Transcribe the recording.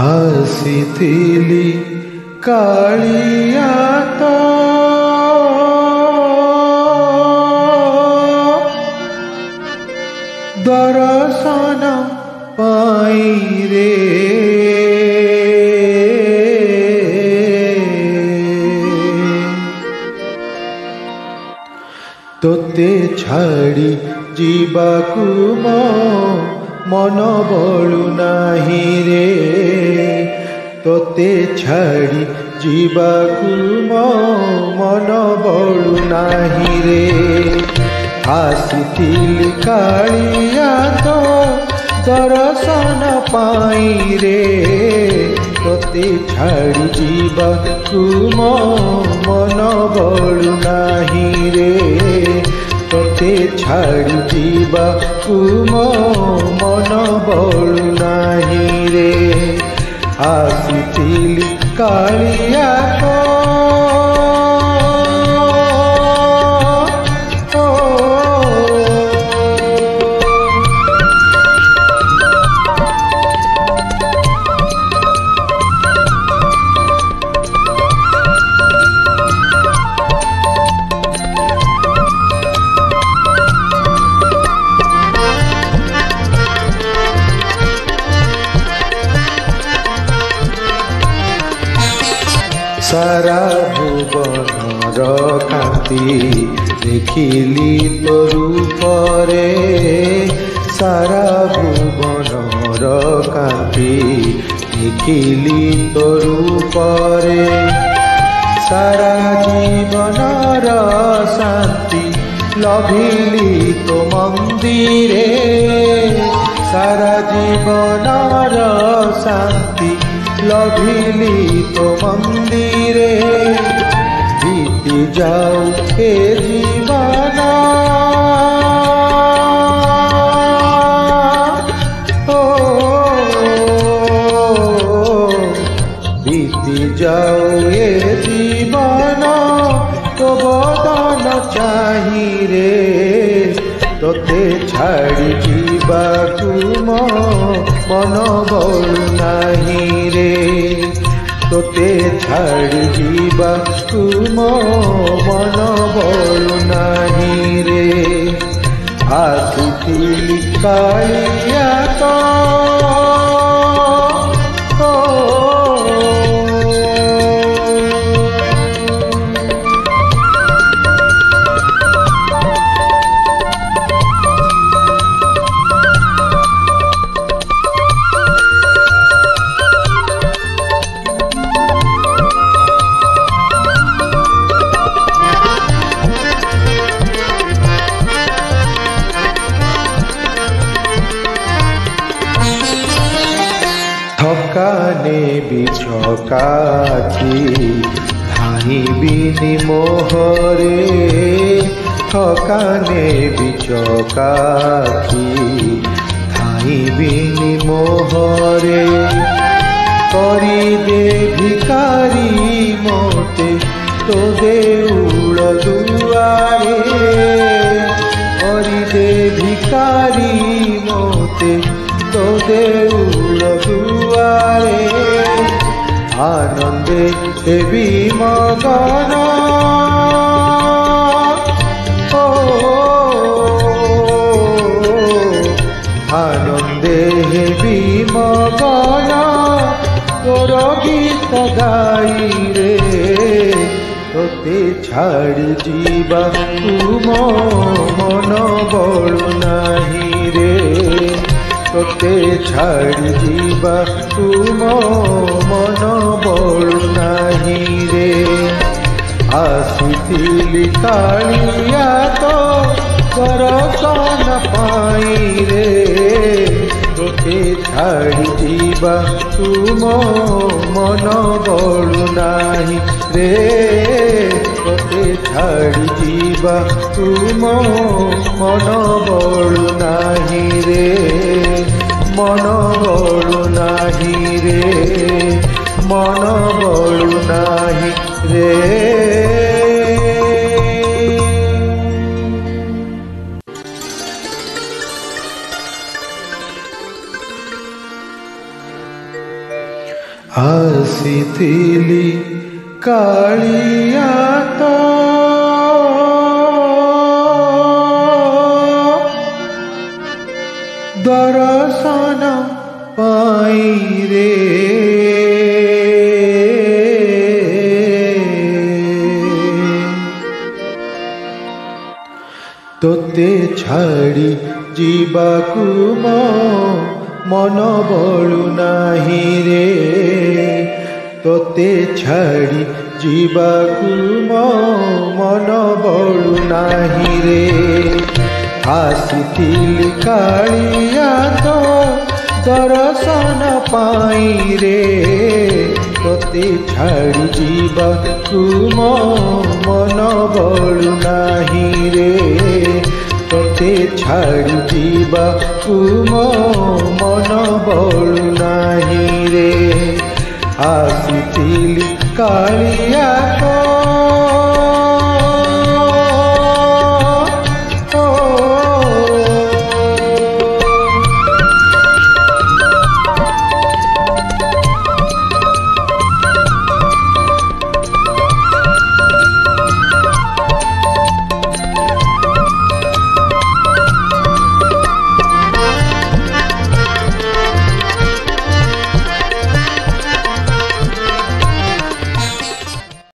ଆସିଥିଲି କାଳିଆ ତ ଦର୍ଶନ ପାଇଁ ରେ ତୋତେ ଛାଡ଼ି ଯିବାକୁ ମୋ ମନ ବଳୁ ନାହିଁ ରେ ତୋତେ ଛାଡ଼ି ଯିବାକୁ ମୋ ମନ ବଳୁ ନାହିଁ ରେ ଆସିଥିଲି କାଳିଆ ତ ଦର୍ଶନ ପାଇଁ ରେ ତୋତେ ଛାଡ଼ି ଯିବାକୁ ମୋ ମନ ବଳୁ ନାହିଁ ରେ ତୋତେ ଛାଡ଼ି ଯିବାକୁ ମୋ ମନ ବଳୁ ନାହିଁ ରେ ଆସିଥିଲି କାଳିଆ ତ सारा भुवनर कांति देखिली तो रूपरे सारा भुवनर कांति देखिली तो रूपरे सारा जीवनर शांति लभिली तो मंदिरे सारा जीवनर शांति लभिली तो मंदिरे बीती जाऊ हे जीवन बीती जाऊ हे जीवन तो बदन चाही रे तोते छाड़ी जीवाकू मो मन बळु नाही रे तोते छाड़ी जीवाकू मो मन बळु नाही रे आसिथिली कालिया तो थकाने बिछकाखी धाई बिनी मोहरे थकाने बिछकाखी धाई बिनी मोहरे करी दे भिकारी मोते तो देउल दुआरे करी दे भिकारी मोते तो देउल दुआरे आनंदे देवी मगन आनंदे हेबी मगन तोर गीत गाई रे तोते छाड़ी जीवाकू मो मन बळु नाही रे तोते छाड़ी जीवाकू मो मन बळु नाही रे आसिथिली कालिया तो दर्शन पाई रे तोते छाड़ी जीवाकू मो मन बळु नाही रे तोते छाड़ी जीवाकू मो मन बळु नाही रे मन बळु नाही रे मन बळु नाही रे ଆସିଥିଲି କାଳିଆ ତ ଦର୍ଶନ ପାଇଁ ରେ ତୋତେ ଛାଡ଼ି ଯିବାକୁ ମୋ ମନ ବଳୁ ନାହିଁ ରେ ତୋତେ ଛାଡ଼ି ଯିବାକୁ ମୋ ମନ ବଳୁ ନାହିଁ ରେ ଆସିଥିଲି କାଳିଆ ତ ଦର୍ଶନ ପାଇଁ ରେ ତୋତେ ଛାଡ଼ି ଯିବାକୁ ମୋ ମନ ବଳୁ ନାହିଁ ରେ ତୋତେ ଛାଡ଼ି ଯିବାକୁ ମୋ ମନ ବଳୁ ନାହିଁ ରେ ଆସିଥିଲି କାଳିଆ ତ